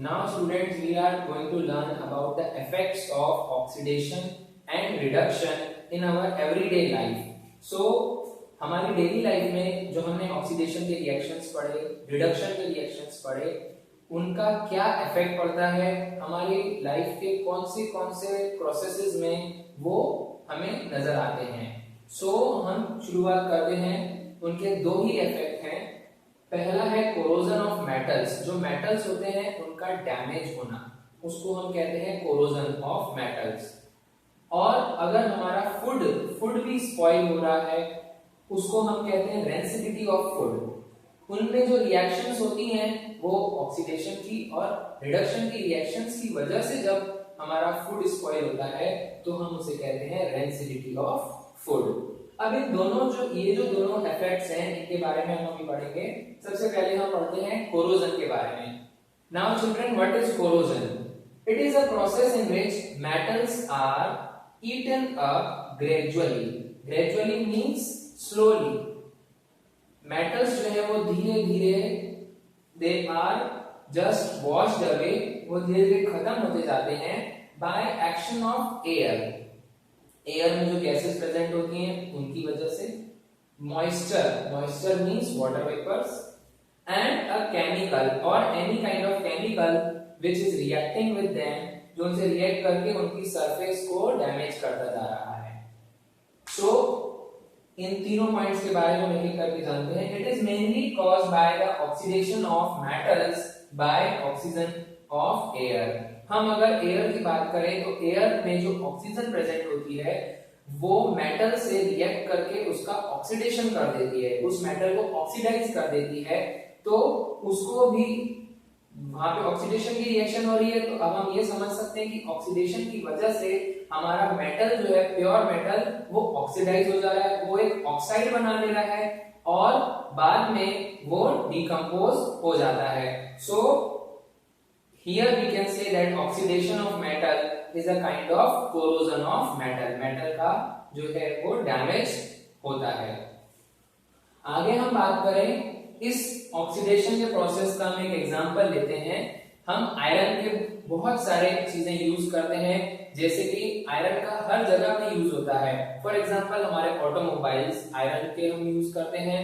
Now students, we are going to learn about the effects of oxidation and reduction in our everyday life. So हमारी daily life में जो हमने oxidation के reactions पढ़े, reduction के reactions पढ़े, उनका क्या इफेक्ट पड़ता है हमारी लाइफ के कौन से प्रोसेसेस में, वो हमें नजर आते हैं. सो हम शुरुआत करते हैं. उनके दो ही इफेक्ट हैं. पहला है कोरोजन ऑफ मेटल्स. जो मेटल्स होते हैं उनका डैमेज होना, उसको हम कहते हैं कोरोजन ऑफ मेटल्स. और अगर हमारा फूड भी स्पॉइल हो रहा है, उसको हम कहते हैं रेंसिडिटी ऑफ फूड. उनमें जो रिएक्शंस होती हैं वो ऑक्सीडेशन की और रिडक्शन की रिएक्शंस की वजह से जब हमारा फूड स्पॉइल होता है तो हम उसे कहते हैं रेंसिडिटी ऑफ फूड. अब इन दोनों ये जो दोनों इफेक्ट्स हैं, इनके बारे में हम अभी पढ़ेंगे. सबसे पहले हम पढ़ते हैं कोरोजन के बारे में. Now children, what is corrosion? It is a process in which metals are eaten up gradually. Gradually means slowly. Metals जो है वो धीरे धीरे they are just washed away, वो धीरे धीरे खत्म होते जाते हैं by action of air. Air में जो गैसेस प्रेजेंट होती हैं उनकी वजह से. Moisture means water vapours. And a chemical और any kind of chemical which is reacting with them, जो उनसे रिएक्ट करके उनकी सरफेस को डैमेज करता जा रहा है. सो इन तीनों पॉइंट्स के बारे में एक करके जानते हैं. It is mainly caused by the oxidation of metals bye oxygen of air. हम अगर एयर की बात करें तो एयर में जो ऑक्सीजन प्रेजेंट होती है वो मेटल से रिएक्ट करके उसका ऑक्सीडेशन कर देती है, उस मेटल को ऑक्सीडाइज कर देती है. तो उसको भी वहां पे ऑक्सीडेशन की रिएक्शन हो रही है. तो अब हम ये समझ सकते हैं कि ऑक्सीडेशन की वजह से हमारा मेटल जो है, प्योर मेटल, वो ऑक्सीडाइज हो जा रहा है, वो एक ऑक्साइड बना ले रहा है और बाद में वो डिकम्पोज हो जाता है. सो here we can say that oxidation of metal is a kind of corrosion of metal. metal का जो है वो डैमेज होता है. आगे हम बात करें इस ऑक्सीडेशन के प्रोसेस का. हम एक एग्जांपल लेते हैं. हम आयरन के बहुत सारे चीजें यूज करते हैं, जैसे कि आयरन का हर जगह पे यूज होता है. फॉर एग्जांपल हमारे ऑटोमोबाइल्स आयरन के हम यूज करते हैं.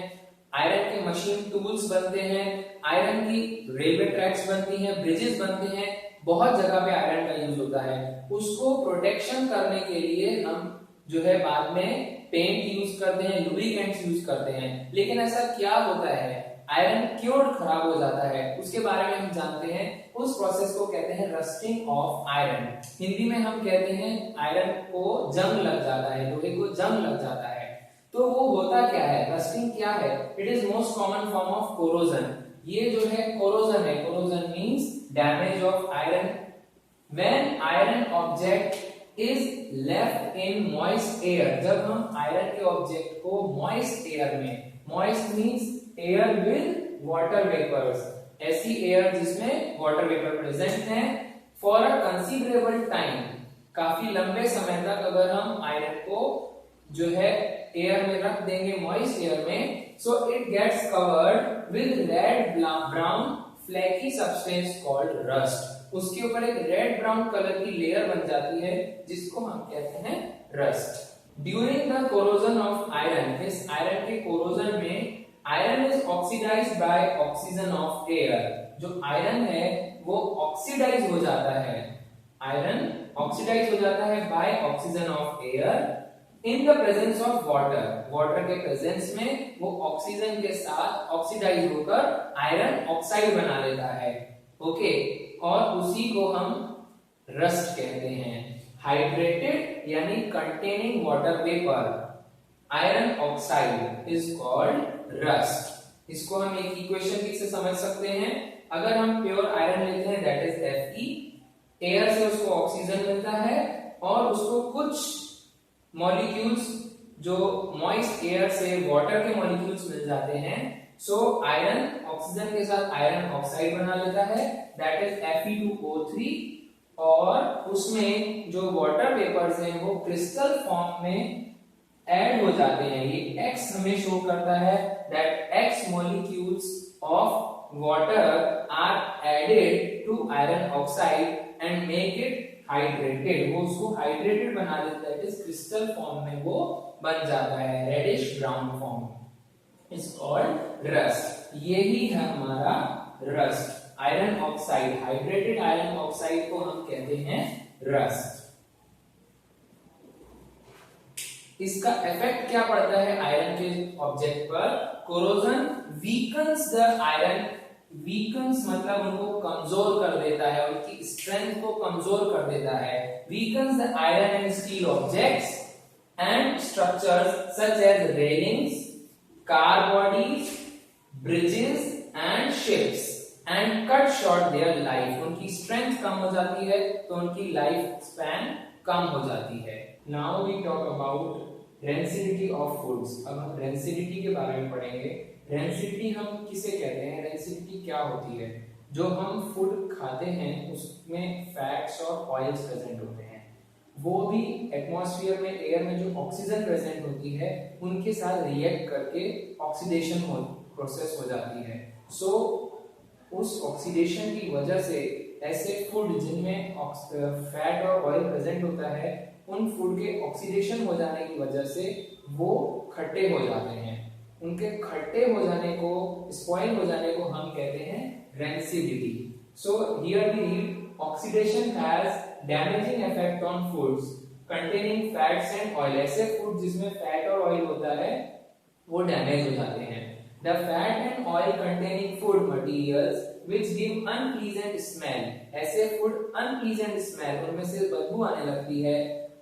आयरन के मशीन टूल्स बनते हैं. आयरन की रेलवे ट्रैक्स बनती हैं, ब्रिजेस बनते हैं. बहुत जगह पे आयरन का यूज होता है. उसको प्रोटेक्शन करने के लिए हम जो है बाद में पेंट यूज करते हैं, लुब्रिकेंट्स यूज करते हैं. लेकिन ऐसा क्या होता है, आयरन क्यों खराब हो जाता है, उसके बारे में हम जानते हैं. उस प्रोसेस को कहते हैं रस्टिंग ऑफ आयरन. हिंदी में हम कहते हैं आयरन को जंग लग जाता है, लोहे को जंग लग जाता है. तो वो होता क्या है, रस्टिंग क्या है? It is most common form of corrosion. ये जो है कोरोजन है. Corrosion means damage of iron. When iron object is left in moist air. जब हम आयरन के ऑब्जेक्ट को मॉइस्ट एयर में, moist means air with water vapours, ऐसी एयर जिसमें वाटर वेपर प्रेजेंट है, फॉर अ कंसीडरेबल टाइम, काफी लंबे समय तक अगर हम आयरन को जो है एयर में रख देंगे, मॉइस्ट एयर में, so it gets covered with red brown flaky substance called rust. उसके ऊपर एक रेड ब्राउन कलर की लेयर बन जाती है जिसको हम कहते हैं rust. During the corrosion of iron, इस आयरन के कोरोजन में iron is oxidized by oxygen of air. जो आयरन है वो ऑक्सीडाइज हो जाता है. आयरन ऑक्सीडाइज हो जाता है bye oxygen of air in the presence of water. Water के प्रेजेंस में वो ऑक्सीजन के साथ ऑक्सीडाइज होकर आयरन ऑक्साइड बना लेता है. ओके, और उसी को हम रस्ट कहते हैं. हाइड्रेटेड यानी containing water vapour, iron oxide is called rust. इसको हम एक इक्वेशन से समझ सकते हैं. अगर हम प्योर आयरन लेते हैं, दैट इज Fe, एयर से उसको ऑक्सीजन मिलता है और उसको कुछ मॉलिक्यूल्स जो मॉइस्ट एयर से वाटर के मॉलिक्यूल्स मिल जाते हैं. सो आयरन ऑक्सीजन के साथ आयरन ऑक्साइड बना लेता है, दैट इज Fe2O3, और उसमें जो वाटर वेपर्स हैं वो क्रिस्टल फॉर्म में ऐड हो जाते हैं. ये X हमें शो करता है that X molecules of water are added to iron oxide and make it hydrated, वो उसको hydrated बना देता है, इस crystal form में वो बन जाता है, reddish brown form, is called rust. यही है हमारा rust. Iron oxide, hydrated iron oxide को हम कहते हैं रस्ट. इसका इफेक्ट क्या पड़ता है आयरन के ऑब्जेक्ट पर? Corrosion weakens the iron, weakens मतलब उनको कमजोर कर देता है, उनकी स्ट्रेंथ को कमजोर कर देता है. Weakens the iron and steel objects and structures such as railings, car bodies, bridges and ships and cut short their life. उनकी स्ट्रेंथ कम हो जाती है तो उनकी लाइफ स्पैन कम हो जाती है. Now we talk about rancidity of foods. अब हम रेंसिडिटी के बारे में पढ़ेंगे. रेंसिडिटी हम किसे कहते हैं? रेंसिडिटी क्या होती है? जो हम फूड खाते हैं उसमें फैट्स और ऑयल्स प्रेजेंट होते हैं, वो भी एटमॉस्फेयर में, एयर में जो ऑक्सीजन प्रेजेंट होती है उनके साथ रिएक्ट करके ऑक्सीडेशन प्रोसेस हो जाती है. सो उस ऑक्सीडेशन की वजह से ऐसे फूड जिनमें फैट और ऑयल प्रेजेंट होता है, उन फूड के ऑक्सीडेशन हो जाने की वजह से वो खट्टे हो जाते हैं. उनके खट्टे हो जाने को, स्पॉइल हो जाने को हम कहते हैं rancidity. So here we read oxidation has damaging effect on foods containing fats and oil. ऐसे फूड जिसमें फैट और ऑयल होता है वो डैमेज हो जाते हैं. The fat and oil containing food materials which give unpleasant smell, ऐसे food unpleasant smell, उनमें से बदबू आने लगती है,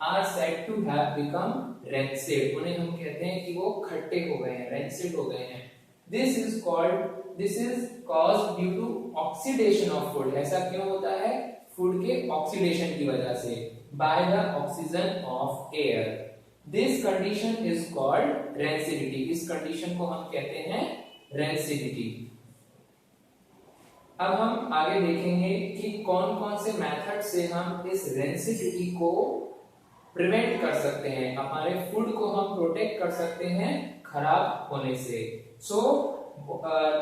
are said to have become rancid. उन्हें हम कहते हैं कि वो खट्टे हो गए हैं, rancid हो गए हैं. This is caused due to oxidation of food. ऐसा क्यों होता है? फूड के ऑक्सीडेशन की वजह से, by the oxygen of air. This condition is called rancidity. इस कंडीशन को हम कहते हैं rancidity. अब हम आगे देखेंगे कि कौन कौन से मेथड से हम इस rancidity को प्रिवेंट कर सकते हैं, हमारे फूड को हम प्रोटेक्ट कर सकते हैं खराब होने से. So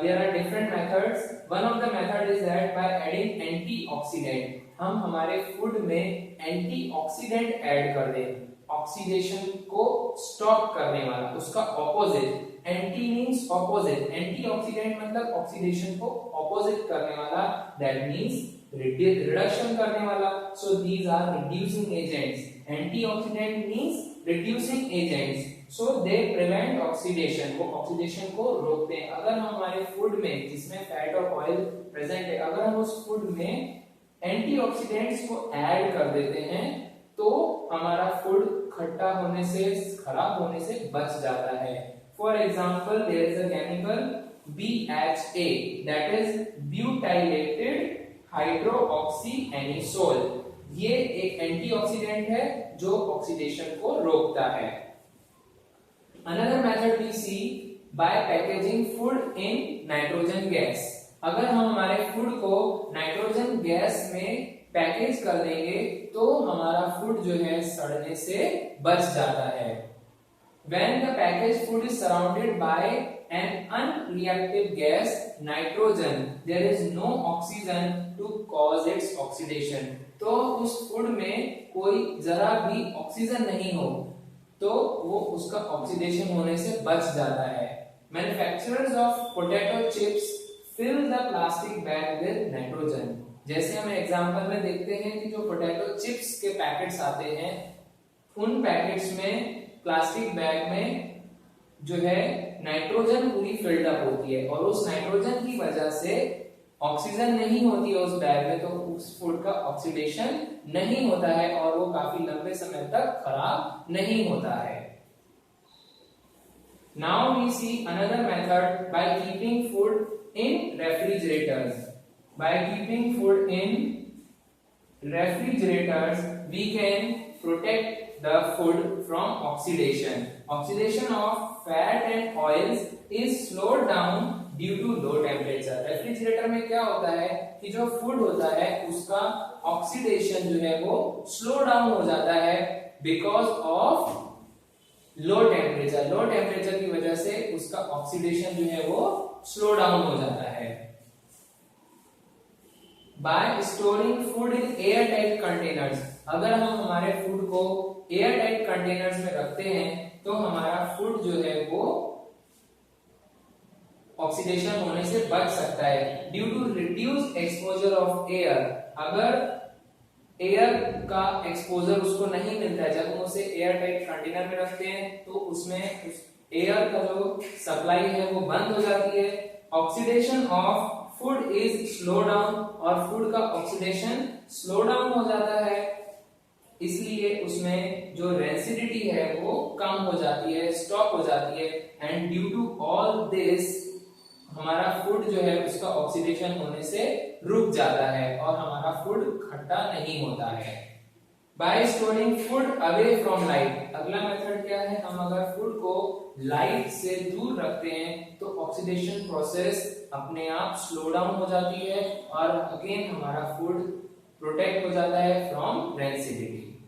there are different methods. One of the method is that by adding antioxidant, हम हमारे फूड में एंटीऑक्सीडेंट ऐड कर दें, ऑक्सीडेशन को स्टॉप करने वाला, उसका opposite. Anti means opposite, antioxidant मतलब ऑक्सीडेशन को ऑपोजिट करने वाला, दैट मींस रिडक्शन करने वाला. So these are reducing agents. Antioxidant means reducing agents. So they prevent oxidation, वो ऑक्सीडेशन को रोकते हैं. अगर हम हमारे फूड में जिसमें फैट और ऑयल प्रेजेंट है, अगर हम उस फूड में एंटीऑक्सीडेंट्स को ऐड कर देते हैं तो हमारा फूड खट्टा होने से, खराब होने से बच जाता है. For example there is a chemical BHA, that is butylated hydroxyanisole. ये एक एंटीऑक्सीडेंट है जो ऑक्सीडेशन को रोकता है. Another method we see by packaging food in nitrogen gas. अगर हम हमारे फूड को नाइट्रोजन गैस में पैकेज कर देंगे तो हमारा फूड जो है सड़ने से बच जाता है. When the packaged food is surrounded by an unreactive gas nitrogen, there is no oxygen to cause its oxidation. तो उस फूड में कोई जरा भी ऑक्सीजन नहीं हो तो वो उसका ऑक्सीडेशन होने से बच जाता है. Manufacturers of potato chips fill the plastic bag with nitrogen. जैसे हम एग्जांपल में देखते हैं कि जो पोटैटो चिप्स के पैकेट्स आते हैं, उन पैकेट्स में प्लास्टिक बैग में जो है नाइट्रोजन पूरी फिल्ड अप होती है और उस नाइट्रोजन की वजह से ऑक्सीजन नहीं होती है उस बैग में, तो उस फूड का ऑक्सीडेशन नहीं होता है और वो काफी लंबे समय तक खराब नहीं होता है. Now we see another method by keeping food in refrigerators. By keeping food in refrigerators, we can protect the food from oxidation. Oxidation of fat and oils is slowed down due to low temperature. Refrigerator में क्या होता है कि जो food होता है उसका oxidation जो है वो स्लो डाउन हो जाता है because of low temperature. Low temperature की वजह से उसका ऑक्सीडेशन जो है वो स्लो डाउन हो जाता है. Bye storing food in air tight containers, अगर हम हमारे फूड को एयर टाइट कंटेनर्स में रखते हैं तो हमारा फूड जो है वो ऑक्सीडेशन होने से बच सकता है due to reduce exposure of air. अगर एयर का एक्सपोजर उसको नहीं मिलता है, जब हम उसे एयर टाइट कंटेनर में रखते हैं तो उसमें एयर का जो सप्लाई है वो बंद हो जाती है। Oxidation of food is slow down, और फूड का ऑक्सीडेशन स्लो डाउन हो जाता है, इसलिए उसमें जो रेंसिडिटी है वो कम हो जाती है, स्टॉप हो जाती है। And due to all this हमारा फूड जो है उसका ऑक्सीडेशन होने से रुक जाता है और हमारा फूड खट्टा नहीं होता है। Bye storing food away from light, अगला मेथड क्या है, हम अगर फूड को लाइट से दूर रखते हैं तो ऑक्सीडेशन प्रोसेस अपने आप स्लो डाउन हो जाती है और अगेन हमारा फूड प्रोटेक्ट हो जाता है फ्रॉम रेंसिडिटी।